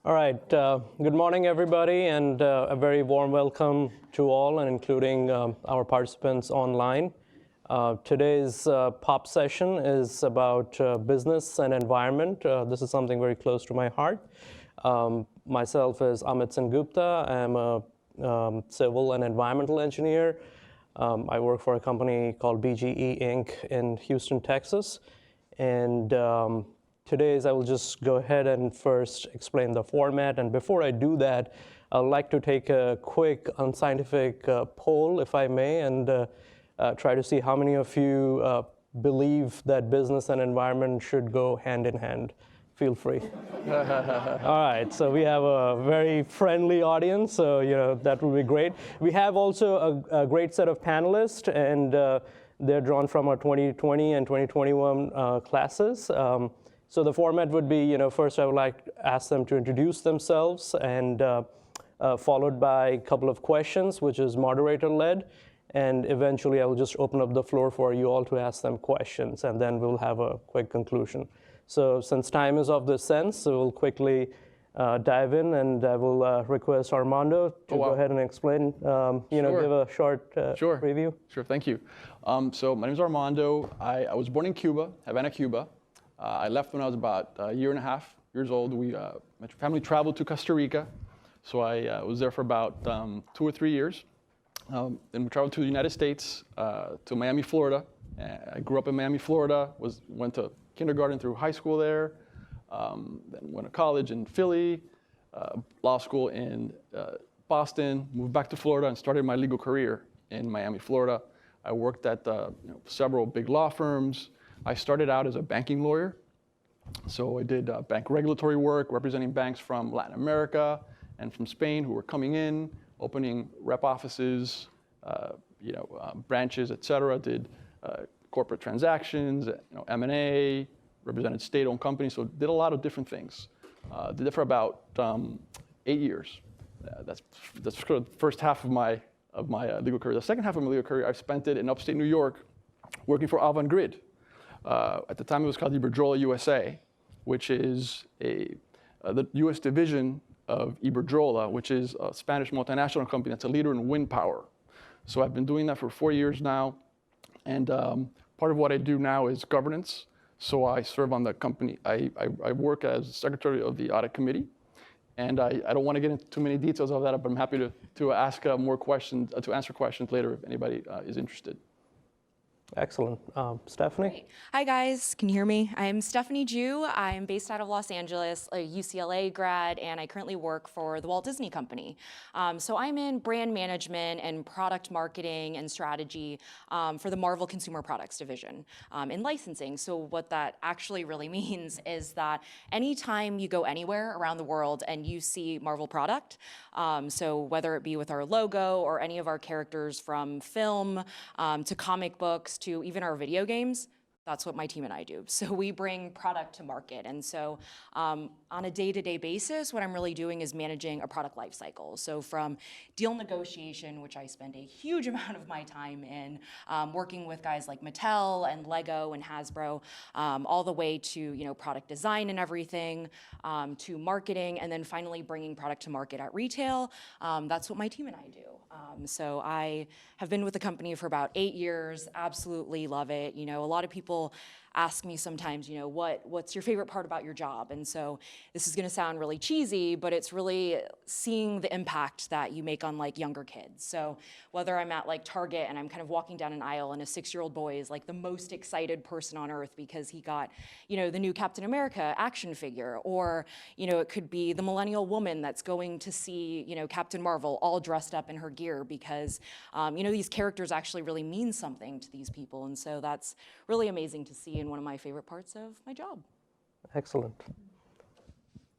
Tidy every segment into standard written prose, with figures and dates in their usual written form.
All right. Good morning, everybody, and a very warm welcome to all, and including our participants online. Today's pop session is about business and environment. This is something very close to my heart. Myself is Amit Sengupta. I'm a civil and environmental engineer. I work for a company called BGE Inc. in Houston, Texas. And today I will just go ahead and first explain the format. And before I do that, I'd like to take a quick unscientific poll, if I may, and try to see how many of you believe that business and environment should go hand in hand. Feel free. All right, so we have a very friendly audience, so that will be great. We have also a great set of panelists, and they're drawn from our 2020 and 2021 classes. So the format would be, first I would like to ask them to introduce themselves, and followed by a couple of questions, which is moderator-led. And eventually I will just open up the floor for you all to ask them questions, and then we'll have a quick conclusion. So since time is of the essence, so we'll quickly dive in, and I will request Armando to go ahead and explain, give a short preview. Sure, thank you. So my name is Armando. I was born in Cuba, Havana, Cuba. I left when I was about a year and a half years old. My family traveled to Costa Rica, so I was there for about 2 or 3 years. Then we traveled to the United States, to Miami, Florida. I grew up in Miami, Florida, went to kindergarten through high school there, then went to college in Philly, law school in Boston, moved back to Florida and started my legal career in Miami, Florida. I worked at several big law firms. I started out as a banking lawyer. So I did bank regulatory work, representing banks from Latin America and from Spain who were coming in, opening rep offices, branches, et cetera. Did corporate transactions, M&A, represented state-owned companies, so did a lot of different things. Did it for about 8 years. That's sort of the first half of my legal career. The second half of my legal career, I've spent it in upstate New York, working for Avangrid. At the time, it was called Iberdrola USA, which is the U.S. division of Iberdrola, which is a Spanish multinational company that's a leader in wind power. So I've been doing that for 4 years now. And part of what I do now is governance. So I serve on the company. I work as secretary of the audit committee. And I don't want to get into too many details of that, but I'm happy to ask more questions, to answer questions later if anybody is interested. Excellent. Stephanie? Great. Hi, guys. Can you hear me? I'm Stephanie Ju. I'm based out of Los Angeles, a UCLA grad, and I currently work for the Walt Disney Company. So I'm in brand management and product marketing and strategy for the Marvel Consumer Products division in licensing. So what that actually really means is that anytime you go anywhere around the world and you see Marvel product, so whether it be with our logo or any of our characters from film to comic books, to even our video games, that's what my team and I do. So we bring product to market. And so on a day-to-day basis, what I'm really doing is managing a product life cycle. So from deal negotiation, which I spend a huge amount of my time in, working with guys like Mattel and Lego and Hasbro, all the way to product design and everything, to marketing, and then finally bringing product to market at retail. That's what my team and I do. So I have been with the company for about 8 years, absolutely love it. A lot of people ask me sometimes, what's your favorite part about your job? And so this is gonna sound really cheesy, but it's really seeing the impact that you make on younger kids. So whether I'm at Target and I'm kind of walking down an aisle and a 6-year-old boy is the most excited person on earth because he got, the new Captain America action figure, or, it could be the millennial woman that's going to see, Captain Marvel all dressed up in her gear because, these characters actually really mean something to these people. And so that's really amazing to see, and one of my favorite parts of my job. Excellent.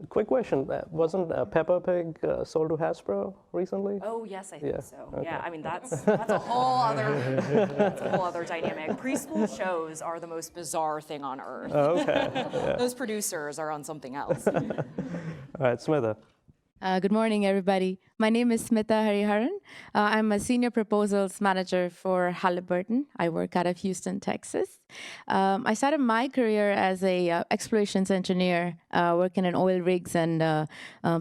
Quick question, wasn't Peppa Pig sold to Hasbro recently? Oh yes, I think so. Okay. Yeah, I mean that's a whole other dynamic. Preschool shows are the most bizarre thing on earth. Okay. Yeah. Those producers are on something else. All right, Smitha. Good morning, everybody. My name is Smita Hariharan. I'm a senior proposals manager for Halliburton. I work out of Houston, Texas. I started my career as a explorations engineer, working in oil rigs and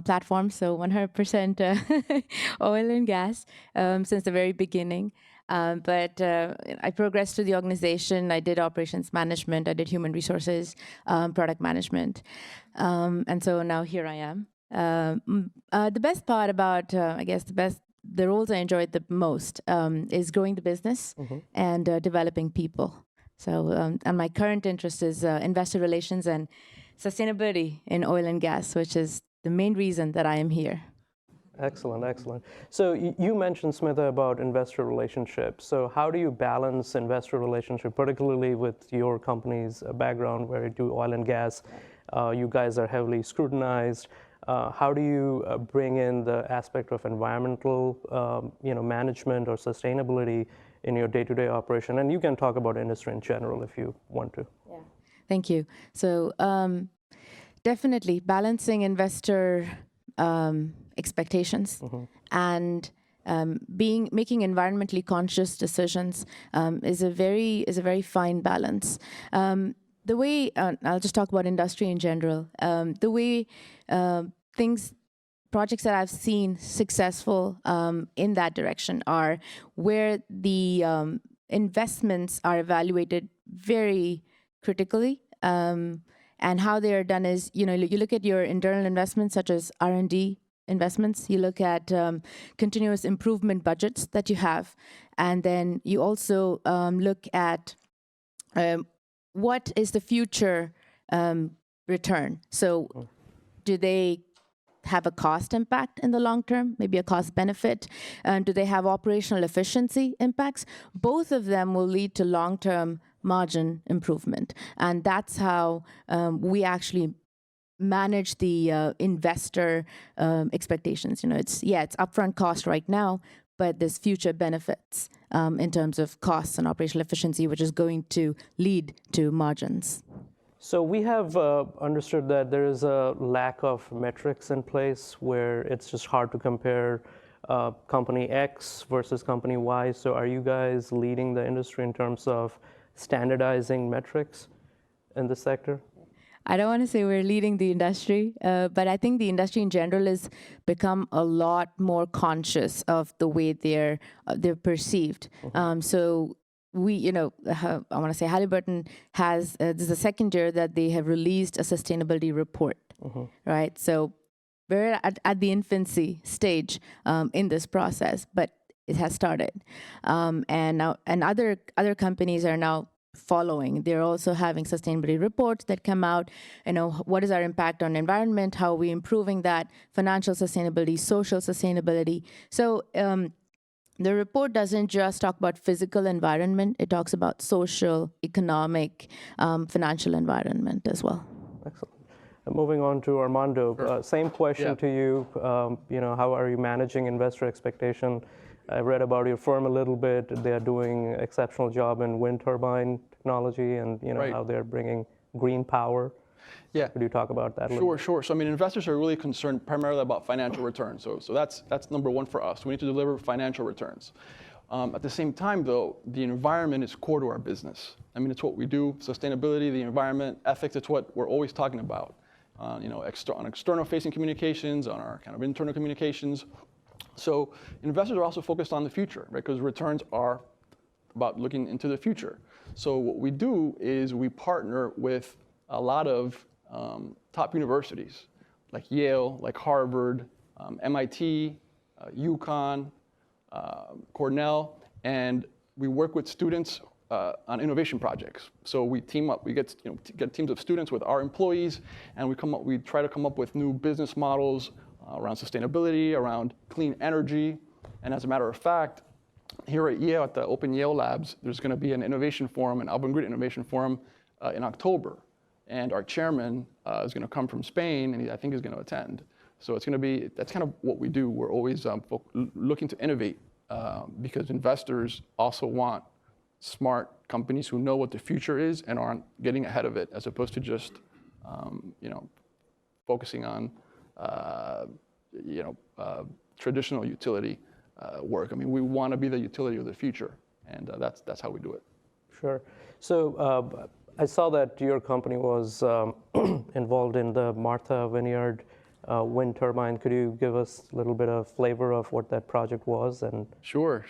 platforms, so 100% oil and gas since the very beginning. But I progressed through the organization. I did operations management. I did human resources, product management. And so now here I am. The best part about, I guess, the roles I enjoyed the most is growing the business and developing people. So, and my current interest is investor relations and sustainability in oil and gas, which is the main reason that I am here. Excellent, excellent. So you mentioned, Smitha, about investor relationships. So how do you balance investor relationship, particularly with your company's background where you do oil and gas? You guys are heavily scrutinized. How do you bring in the aspect of environmental, management or sustainability in your day-to-day operation? And you can talk about industry in general if you want to. Yeah. Thank you. So definitely balancing investor expectations and making environmentally conscious decisions is a very fine balance. The way I'll just talk about industry in general. The way projects that I've seen successful in that direction are where the investments are evaluated very critically. And how they are done is, you look at your internal investments such as R&D investments, you look at continuous improvement budgets that you have, and then you also look at what is the future return. So do they have a cost impact in the long term, maybe a cost benefit? Do they have operational efficiency impacts? Both of them will lead to long-term margin improvement. And that's how we actually manage the investor expectations. It's upfront cost right now, but there's future benefits in terms of costs and operational efficiency, which is going to lead to margins. So we have understood that there is a lack of metrics in place where it's just hard to compare company X versus company Y. So are you guys leading the industry in terms of standardizing metrics in the sector? I don't want to say we're leading the industry, but I think the industry in general has become a lot more conscious of the way they're perceived. So we, I want to say Halliburton has, this is the second year that they have released a sustainability report, right? So we're at the infancy stage in this process, but it has started. And other companies are now following. They're also having sustainability reports that come out. What is our impact on environment? How are we improving that? Financial sustainability, social sustainability. So the report doesn't just talk about physical environment. It talks about social, economic, financial environment as well. Excellent. Moving on to Armando, same question to you. How are you managing investor expectation? I read about your firm a little bit. They are doing an exceptional job in wind turbine technology and how they're bringing green power. Yeah. Could you talk about that a little? Sure. So investors are really concerned primarily about financial returns. So that's number one for us. We need to deliver financial returns. At the same time, though, the environment is core to our business. It's what we do. Sustainability, the environment, ethics. It's what we're always talking about. On external-facing communications, on our kind of internal communications. So investors are also focused on the future, right? Because returns are about looking into the future. So what we do is we partner with a lot of top universities, like Yale, like Harvard, MIT, UConn, Cornell, and we work with students on innovation projects. So we team up. We get teams of students with our employees, and we try to come up with new business models around sustainability, around clean energy. And as a matter of fact, here at Yale, at the Open Yale Labs, there's going to be an innovation forum, an Urban Grid Innovation Forum in October. And our chairman is going to come from Spain, and I think he's going to attend. So that's kind of what we do. We're always looking to innovate because investors also want smart companies who know what the future is and aren't getting ahead of it, as opposed to just focusing on traditional utility work. I mean, we want to be the utility of the future, and that's how we do it. Sure. So I saw that your company was involved in the Martha Vineyard wind turbine. Could you give us a little bit of flavor of what that project was? And Sure.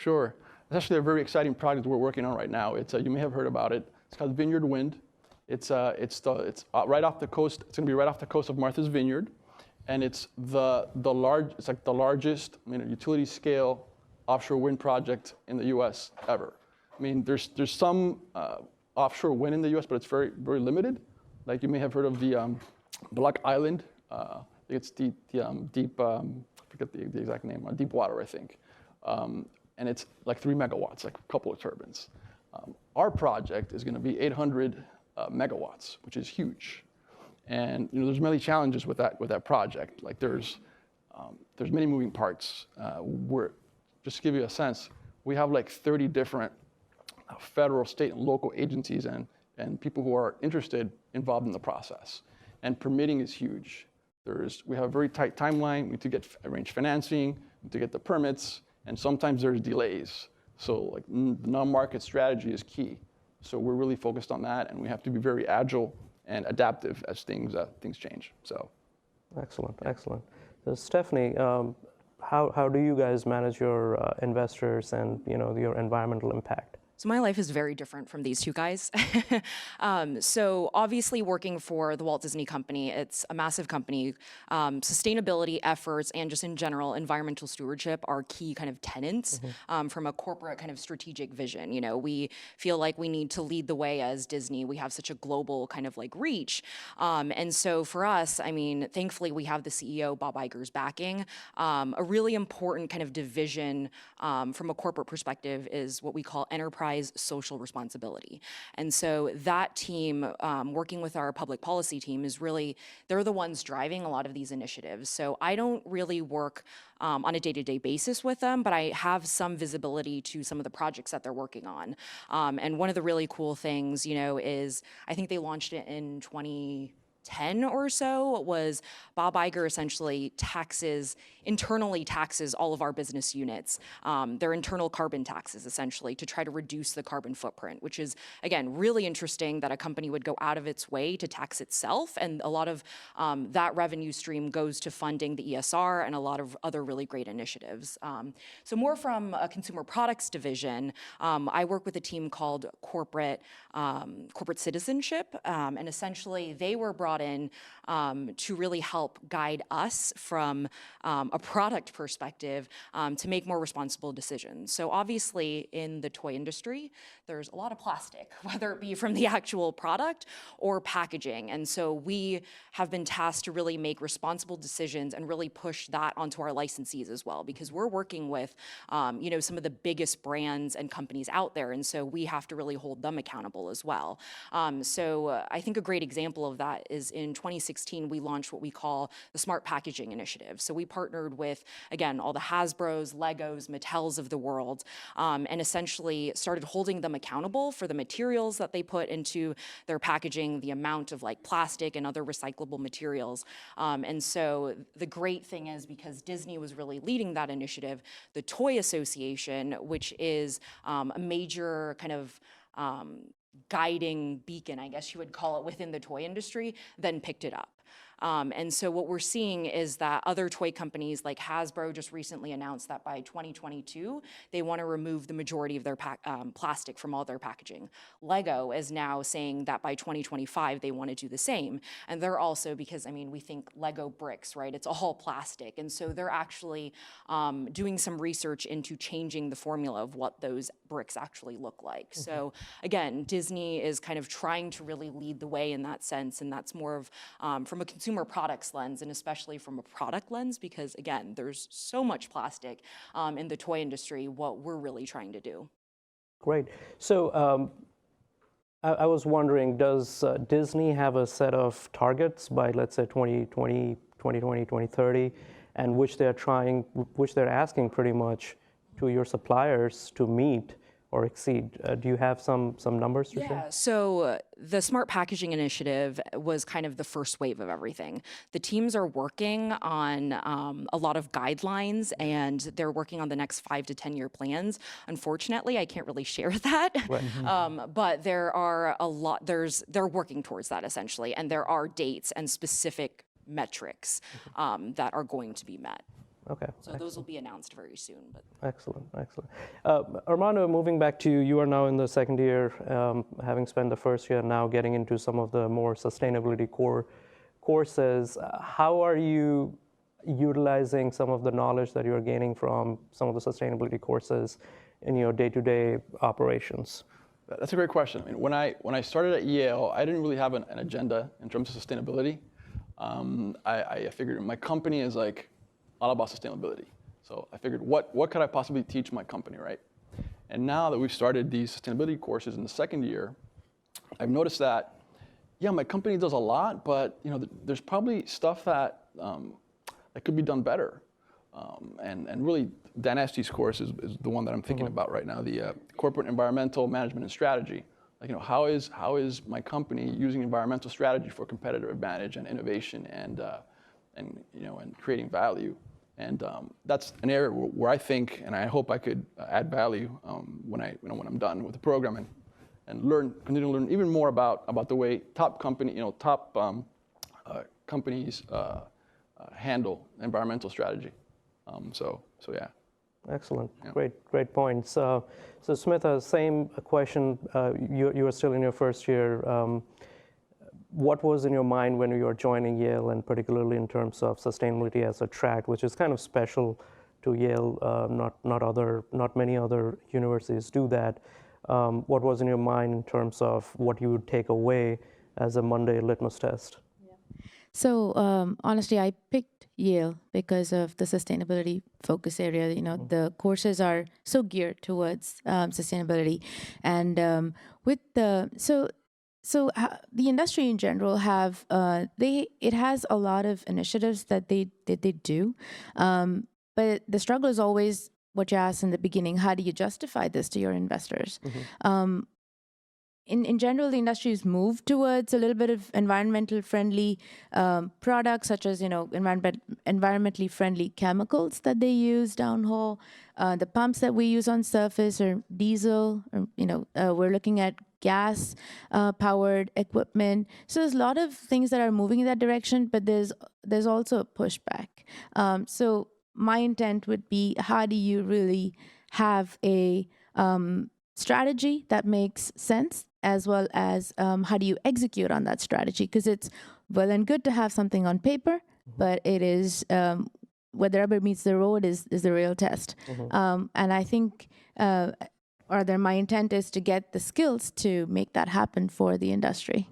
It's actually a very exciting project we're working on right now. It's you may have heard about it. It's called Vineyard Wind. It's right off the coast. It's going to be right off the coast of Martha's Vineyard, and it's it's like the largest utility scale offshore wind project in the U.S. ever. I mean, there's some offshore wind in the U.S., but it's very limited. Like you may have heard of the Block Island. I think it's deep. I forget the exact name. Deep water, I think. And it's like 3 megawatts, like a couple of turbines. Our project is going to be 800 megawatts, which is huge. And there's many challenges with that project. Like there's many moving parts. Just to give you a sense, we have like 30 different federal, state, and local agencies and people who are interested involved in the process. And permitting is huge. We have a very tight timeline. We need to arrange financing, we need to get the permits, and sometimes there's delays. So like the non-market strategy is key. So we're really focused on that, and we have to be very agile and adaptive as things change. So, excellent. So Stephanie, how do you guys manage your investors and your environmental impact? So my life is very different from these two guys. So obviously working for the Walt Disney Company, it's a massive company. Sustainability efforts and just in general, environmental stewardship are key kind of tenets from a corporate kind of strategic vision. We feel like we need to lead the way as Disney. We have such a global kind of like reach. And so for us, I mean, thankfully we have the CEO, Bob Iger's backing. A really important kind of division from a corporate perspective is what we call enterprise social responsibility. And so that team, working with our public policy team, they're the ones driving a lot of these initiatives. So I don't really work on a day-to-day basis with them, but I have some visibility to some of the projects that they're working on. And one of the really cool things, is I think they launched it in 2010 or so, was Bob Iger essentially internally taxes all of our business units, their internal carbon taxes essentially, to try to reduce the carbon footprint, which is, again, really interesting that a company would go out of its way to tax itself. And a lot of that revenue stream goes to funding the ESR and a lot of other really great initiatives. So more from a consumer products division, I work with a team called corporate citizenship. And essentially they were brought in to really help guide us from a product perspective to make more responsible decisions. So obviously in the toy industry, there's a lot of plastic, whether it be from the actual product or packaging. And so we have been tasked to really make responsible decisions and really push that onto our licensees as well, because we're working with some of the biggest brands and companies out there. And so we have to really hold them accountable as well. So I think a great example of that is in 2016, we launched what we call the Smart Packaging Initiative. So we partnered with, again, all the Hasbros, Legos, Mattels of the world, and essentially started holding them accountable for the materials that they put into their packaging, the amount of like plastic and other recyclable materials. And so the great thing is, because Disney was really leading that initiative, the Toy Association, which is a major kind of guiding beacon, I guess you would call it, within the toy industry, then picked it up. And so what we're seeing is that other toy companies like Hasbro just recently announced that by 2022, they want to remove the majority of their plastic from all their packaging. Lego is now saying that by 2025, they want to do the same. And they're also, because we think Lego bricks, right? It's all plastic. And so they're actually doing some research into changing the formula of what those bricks actually look like. Mm-hmm. So again, Disney is kind of trying to really lead the way in that sense. And that's more of from a consumer products lens, and especially from a product lens, because again, there's so much plastic in the toy industry, what we're really trying to do. Great. So I was wondering, does Disney have a set of targets by, let's say, 2020, 2030, and which they're asking pretty much to your suppliers to meet, or exceed. Do you have some numbers to share? Yeah, so the Smart Packaging Initiative was kind of the first wave of everything. The teams are working on a lot of guidelines, and they're working on the next 5 to 10-year plans. Unfortunately, I can't really share that, but there are a lot. They're working towards that essentially, and there are dates and specific metrics that are going to be met. Okay. So those will be announced very soon. But Excellent, excellent. Armando, moving back to you, you are now in the second year, having spent the first year now getting into some of the more sustainability core courses. How are you utilizing some of the knowledge that you're gaining from some of the sustainability courses in your day-to-day operations? That's a great question. I mean, when I started at Yale, I didn't really have an agenda in terms of sustainability. I figured my company is like all about sustainability. So I figured, what could I possibly teach my company, right? And now that we've started these sustainability courses in the second year, I've noticed that, yeah, my company does a lot, but there's probably stuff that that could be done better. And really, Dan Estes' course is the one that I'm thinking about right now, the Corporate Environmental Management and Strategy. Like, how is my company using environmental strategy for competitive advantage and innovation and creating value? And that's an area where I think, and I hope I could add value when I'm done with the program and continue to learn even more about the way top companies handle environmental strategy. So yeah. Excellent. Yeah. Great points. So Smith, same question. You are still in your first year. What was in your mind when you were joining Yale, and particularly in terms of sustainability as a track, which is kind of special to Yale? Not many other universities do that. What was in your mind in terms of what you would take away as a Monday litmus test? So honestly, I picked Yale because of the sustainability focus area. The courses are so geared towards sustainability, and the industry in general it has a lot of initiatives that they do, but the struggle is always what you asked in the beginning: how do you justify this to your investors? In general, the industry has moved towards a little bit of environmental friendly products, such as environmentally friendly chemicals that they use downhole. The pumps that we use on surface are diesel. We're looking at gas powered equipment. So there's a lot of things that are moving in that direction, but there's also a pushback. So my intent would be, how do you really have a strategy that makes sense, as well as how do you execute on that strategy? Because it's well and good to have something on paper, but it is where the rubber meets the road is the real test. And I think, my intent is to get the skills to make that happen for the industry.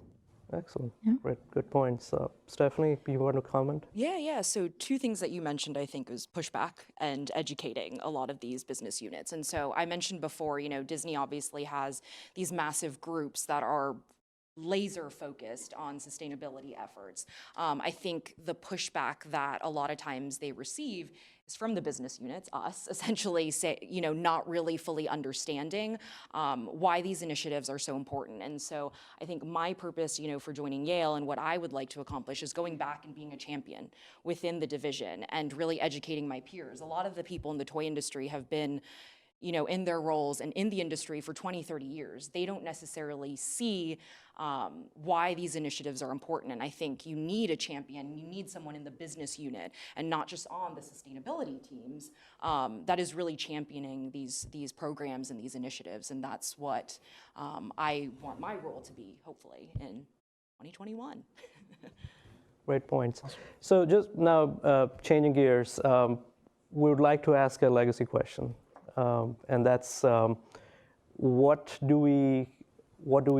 Excellent. Yeah. Great. Good points. Stephanie, you want to comment? Yeah. So two things that you mentioned, I think, was pushback and educating a lot of these business units. And so I mentioned before, Disney obviously has these massive groups that are laser focused on sustainability efforts. I think the pushback that a lot of times they receive is from the business units, us, essentially not really fully understanding why these initiatives are so important. And so I think my purpose, for joining Yale and what I would like to accomplish is going back and being a champion within the division and really educating my peers. A lot of the people in the toy industry have been in their roles and in the industry for 20, 30 years. They don't necessarily see why these initiatives are important. And I think you need a champion, you need someone in the business unit and not just on the sustainability teams that is really championing these programs and these initiatives. And that's what I want my role to be, hopefully, in 2021. Great points. So just now, changing gears, we would like to ask a legacy question. And that's what do we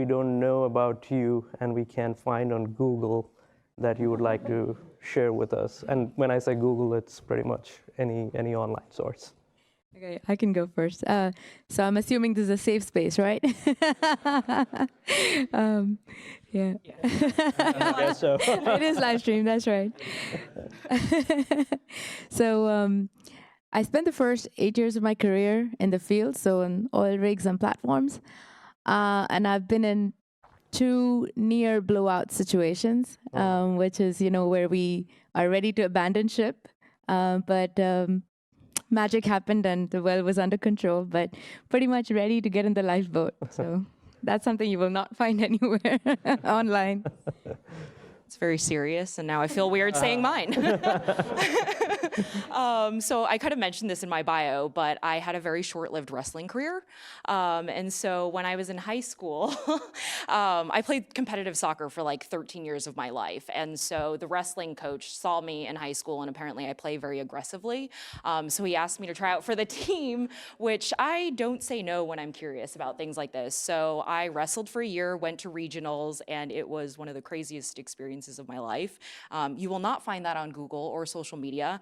don't know about you and we can't find on Google that you would like to share with us? And when I say Google, it's pretty much any online source. Okay, I can go first. So I'm assuming this is a safe space, right? Yeah. I guess so. It is live stream, that's right. So I spent the first 8 years of my career in the field, so in oil rigs and platforms. And I've been in 2 near blowout situations, which is, where we are ready to abandon ship, but magic happened and the well was under control, but pretty much ready to get in the lifeboat. So that's something you will not find anywhere online. It's very serious, and now I feel weird saying mine. So I could have mentioned this in my bio, but I had a very short-lived wrestling career. And so when I was in high school, I played competitive soccer for like 13 years of my life. And so the wrestling coach saw me in high school, and apparently I play very aggressively. So he asked me to try out for the team, which I don't say no when I'm curious about things like this. So I wrestled for a year, went to regionals, and it was one of the craziest experiences of my life. You will not find that on Google or social media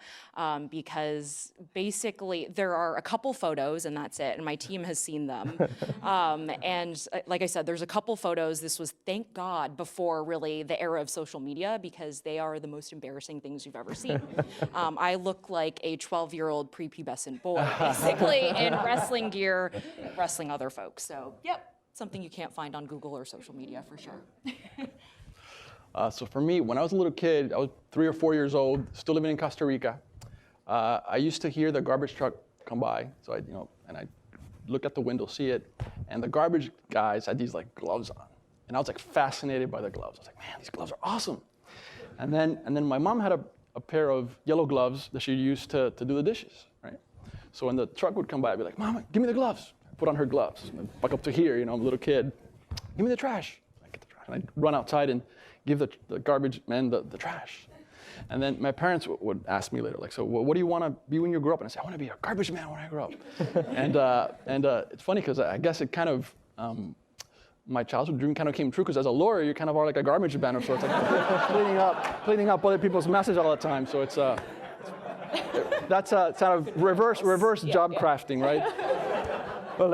because basically there are a couple photos and that's it, and my team has seen them. And like I said, there's a couple photos. This was, thank God, before really the era of social media, because they are the most embarrassing things you've ever seen. I look like a 12-year-old prepubescent boy, basically, in wrestling gear, wrestling other folks. So, yep, something you can't find on Google or social media for sure. So for me, when I was a little kid, I was 3 or 4 years old, still living in Costa Rica. I used to hear the garbage truck come by, so I look at the window, see it, and the garbage guys had these like gloves on, and I was like fascinated by the gloves. I was like, man, these gloves are awesome. And then my mom had a pair of yellow gloves that she used to do the dishes, right? So when the truck would come by, I'd be like, Mama, give me the gloves. I put on her gloves, and buck up to here, I'm a little kid. Give me the trash. I get the trash, and I'd run outside and give the garbage man the trash. And then my parents would ask me later, like, so what do you want to be when you grow up? And I say, I want to be a garbage man when I grow up. and it's funny because I guess it kind of, my childhood dream kind of came true, because as a lawyer, you kind of are like a garbage man of sorts, like cleaning up other people's messes all the time. So it's that's a sort of reverse job crafting, right? Well,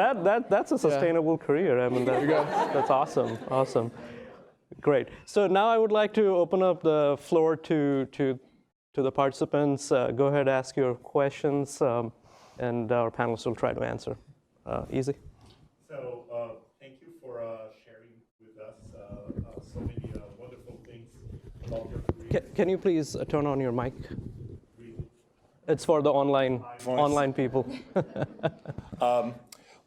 that's a sustainable career. I mean, that's awesome. Great. So now I would like to open up the floor to the participants. Go ahead, ask your questions, and our panelists will try to answer. Easy. So thank you for sharing with us so many wonderful things about your career. Can you please turn on your mic? It's for the online people.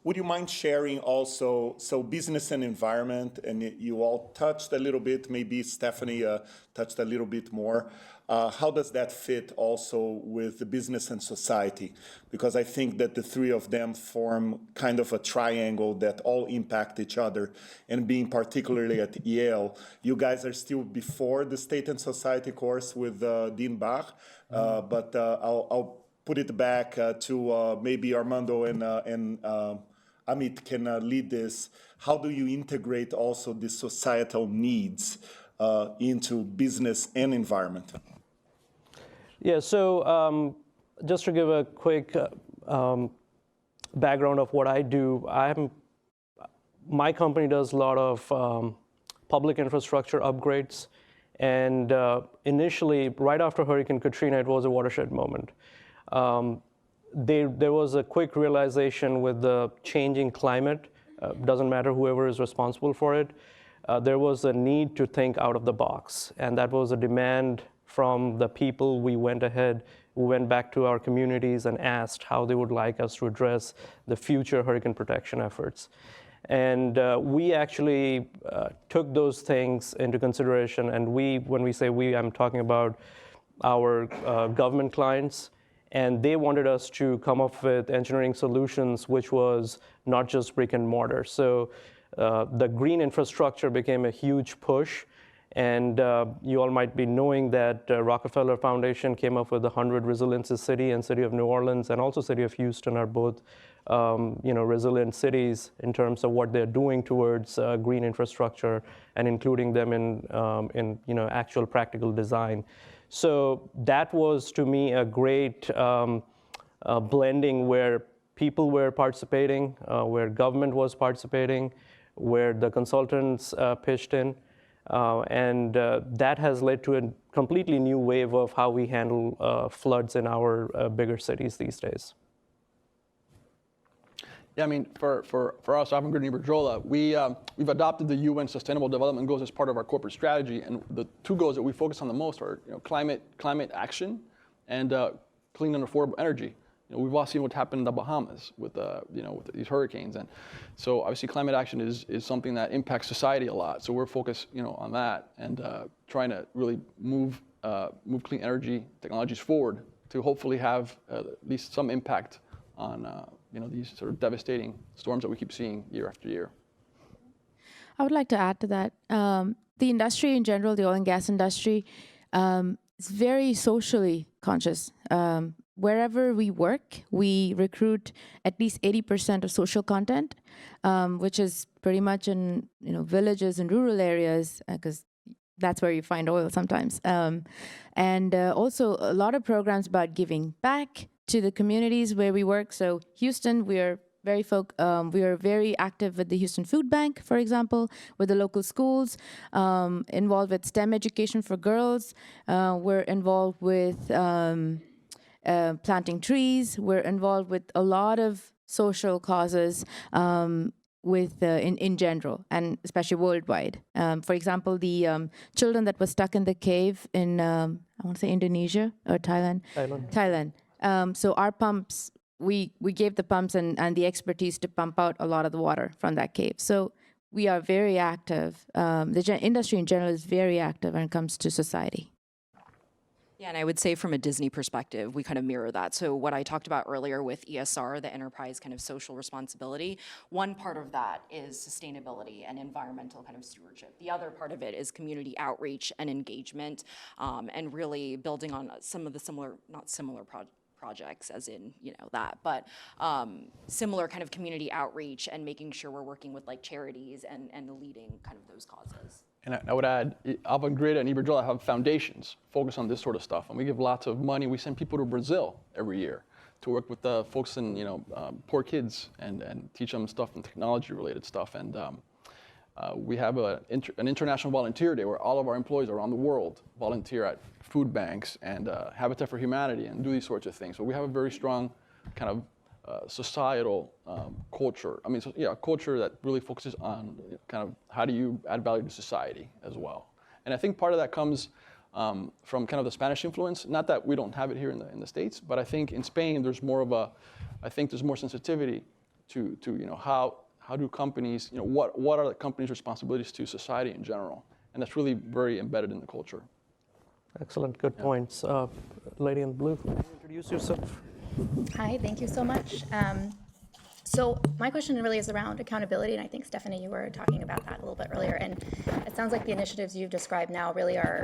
Would you mind sharing also, so business and environment, and you all touched a little bit, maybe Stephanie touched a little bit more. How does that fit also with the business and society? Because I think that the three of them form kind of a triangle that all impact each other. And being particularly at Yale, you guys are still before the State and Society course with Dean Bach, but I'll put it back to maybe Armando and Amit can lead this. How do you integrate also the societal needs into business and environment? Yeah, so just to give a quick background of what I do, my company does a lot of public infrastructure upgrades. And initially, right after Hurricane Katrina, it was a watershed moment. There was a quick realization with the changing climate, doesn't matter whoever is responsible for it, there was a need to think out of the box. And that was a demand from the people. We went back to our communities and asked how they would like us to address the future hurricane protection efforts. And we actually took those things into consideration. And when we say we, I'm talking about our government clients. And they wanted us to come up with engineering solutions, which was not just brick and mortar. So the green infrastructure became a huge push. And you all might be knowing that Rockefeller Foundation came up with the 100 Resiliency City, and City of New Orleans and also City of Houston are both resilient cities in terms of what they're doing towards green infrastructure and including them in actual practical design. So that was, to me, a great blending where people were participating, where government was participating, where the consultants pitched in. And that has led to a completely new wave of how we handle floods in our bigger cities these days. Yeah, I mean, for us, Avangrid and Iberdrola, we've adopted the UN Sustainable Development Goals as part of our corporate strategy, and the two goals that we focus on the most are, climate action and clean and affordable energy. We've all seen what happened in the Bahamas with with these hurricanes, and so obviously climate action is something that impacts society a lot. So we're focused, on that and trying to really move clean energy technologies forward to hopefully have at least some impact on these sort of devastating storms that we keep seeing year after year. I would like to add to that. The industry in general, the oil and gas industry, is very socially conscious. Wherever we work, we recruit at least 80% of social content, which is pretty much in villages and rural areas, because that's where you find oil sometimes. And also a lot of programs about giving back to the communities where we work. So Houston, we are very active with the Houston Food Bank, for example, with the local schools, involved with STEM education for girls. We're involved with planting trees. We're involved with a lot of social causes in general, and especially worldwide. For example, the children that were stuck in the cave in, I want to say Indonesia or Thailand. Thailand. So our pumps, we gave the pumps and the expertise to pump out a lot of the water from that cave. So we are very active. The industry in general is very active when it comes to society. Yeah, and I would say from a Disney perspective, we kind of mirror that. So what I talked about earlier with ESR, the enterprise kind of social responsibility, one part of that is sustainability and environmental kind of stewardship. The other part of it is community outreach and engagement, and really building on some of the projects as in that, but similar kind of community outreach and making sure we're working with like charities and leading kind of those causes. And I would add, Avangrid and Iberdrola have foundations focused on this sort of stuff, and we give lots of money. We send people to Brazil every year to work with the folks in poor kids and teach them stuff and technology-related stuff. And we have an international volunteer day where all of our employees around the world volunteer at food banks and Habitat for Humanity and do these sorts of things. So we have a very strong kind of societal culture. I mean, a culture that really focuses on kind of how do you add value to society as well. And I think part of that comes from kind of the Spanish influence. Not that we don't have it here in the States, but I think in Spain there's more sensitivity to how do companies, what are the companies' responsibilities to society in general, and that's really very embedded in the culture. Excellent, good points. Lady in blue, introduce yourself. Hi, thank you so much. So my question really is around accountability, and I think, Stephanie, you were talking about that a little bit earlier, and it sounds like the initiatives you've described now really are,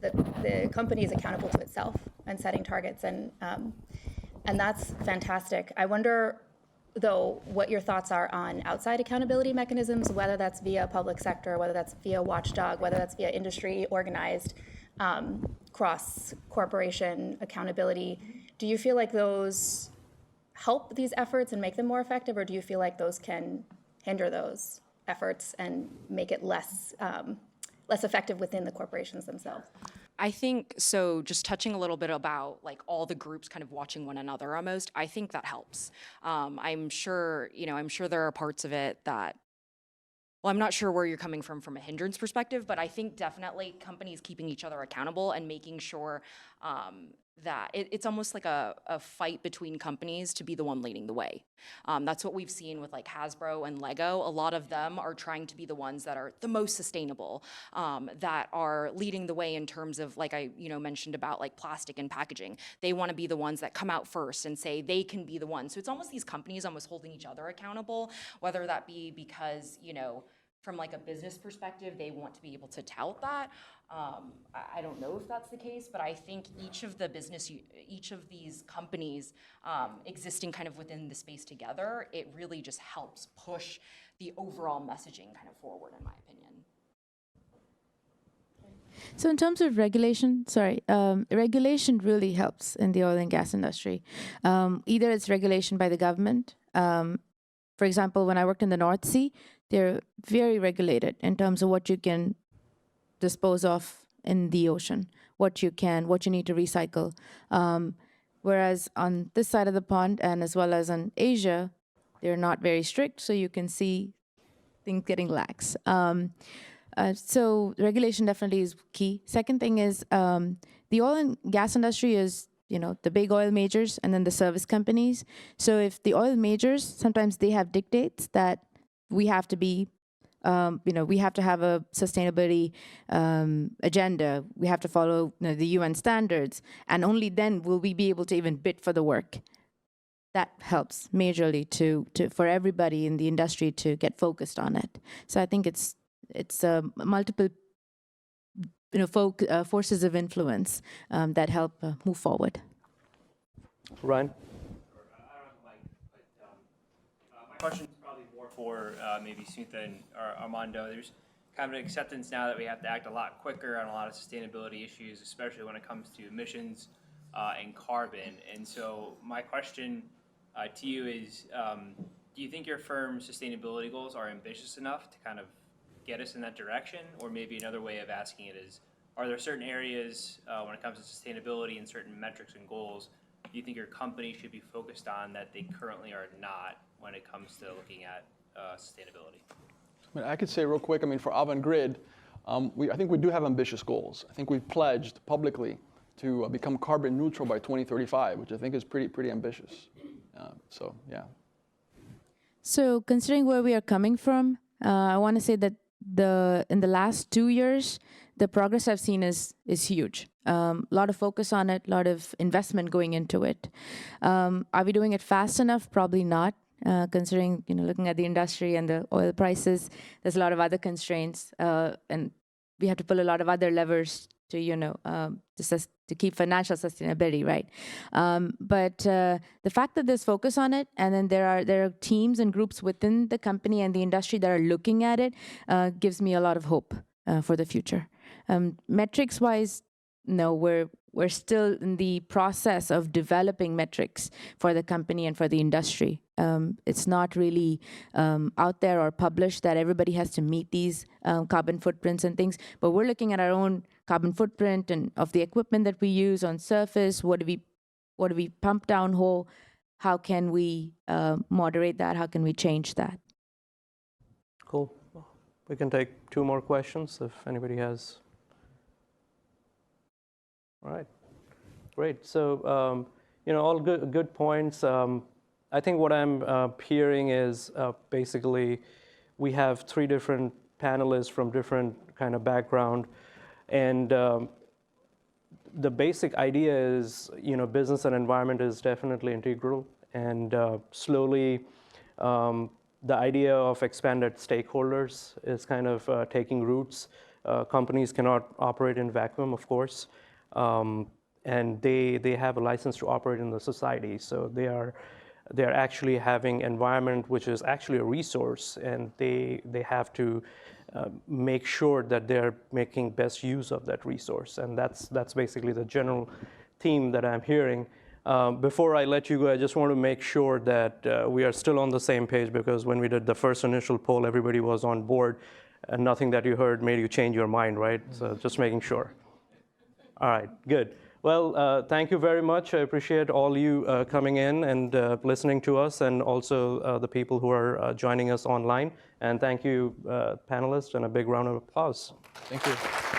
the company is accountable to itself and setting targets, and that's fantastic. I wonder, though, what your thoughts are on outside accountability mechanisms, whether that's via public sector, whether that's via watchdog, whether that's via industry organized, cross-corporation accountability. Do you feel like those help these efforts and make them more effective, or do you feel like those can hinder those efforts and make it less effective within the corporations themselves? I think so. Just touching a little bit about like all the groups kind of watching one another almost, I think that helps. I'm sure there are parts of it that, well, I'm not sure where you're coming from a hindrance perspective, but I think definitely companies keeping each other accountable and making sure that it's almost like a fight between companies to be the one leading the way. That's what we've seen with like Hasbro and Lego. A lot of them are trying to be the ones that are the most sustainable, that are leading the way in terms of, like I mentioned about like plastic and packaging. They want to be the ones that come out first and say they can be the ones. So it's almost these companies almost holding each other accountable, whether that be because, from like a business perspective, they want to be able to tout that. I don't know if that's the case, but I think each of these companies existing kind of within the space together, it really just helps push the overall messaging kind of forward, in my opinion. So in terms of regulation, regulation really helps in the oil and gas industry. Either it's regulation by the government. For example, when I worked in the North Sea, they're very regulated in terms of what you can dispose of in the ocean, what you need to recycle. Whereas on this side of the pond, and as well as in Asia, they're not very strict, so you can see things getting lax. So regulation definitely is key. Second thing is the oil and gas industry is, the big oil majors and then the service companies. So if the oil majors, sometimes they have dictates that we have to be, we have to have a sustainability agenda. We have to follow the UN standards, and only then will we be able to even bid for the work. That helps majorly for everybody in the industry to get focused on it. So I think it's multiple forces of influence that help move forward. Ryan? My question is probably more for maybe Smitha and Armando. There's kind of an acceptance now that we have to act a lot quicker on a lot of sustainability issues, especially when it comes to emissions and carbon. And so my question to you is, do you think your firm's sustainability goals are ambitious enough to kind of get us in that direction? Or maybe another way of asking it is, are there certain areas when it comes to sustainability and certain metrics and goals do you think your company should be focused on that they currently are not when it comes to looking at sustainability? I could say real quick, for Avangrid, I think we do have ambitious goals. I think we've pledged publicly to become carbon neutral by 2035, which I think is pretty ambitious. So, yeah. So considering where we are coming from, I want to say that in the last 2 years, the progress I've seen is huge. A lot of focus on it, a lot of investment going into it. Are we doing it fast enough? Probably not. Considering, looking at the industry and the oil prices, there's a lot of other constraints, and we have to pull a lot of other levers to keep financial sustainability, right? But the fact that there's focus on it, and then there are teams and groups within the company and the industry that are looking at it, gives me a lot of hope for the future. Metrics-wise, no, we're still in the process of developing metrics for the company and for the industry. It's not really out there or published that everybody has to meet these carbon footprints and things, but we're looking at our own carbon footprint and of the equipment that we use on surface. What do we pump downhole? How can we moderate that? How can we change that? Cool. We can take 2 more questions if anybody has. All right, great. So, all good points. I think what I'm hearing is basically we have 3 different panelists from different kind of background, and the basic idea is, business and environment is definitely integral, and slowly the idea of expanded stakeholders is kind of taking roots. Companies cannot operate in vacuum, of course. And they have a license to operate in the society, so they're actually having environment which is actually a resource, and they have to make sure that they're making best use of that resource, and that's basically the general theme that I'm hearing. Before I let you go, I just want to make sure that we are still on the same page, because when we did the first initial poll, everybody was on board, and nothing that you heard made you change your mind, right? So just making sure. All right, good. Well, thank you very much. I appreciate all you coming in and listening to us, and also the people who are joining us online. And thank you, panelists, and a big round of applause. Thank you.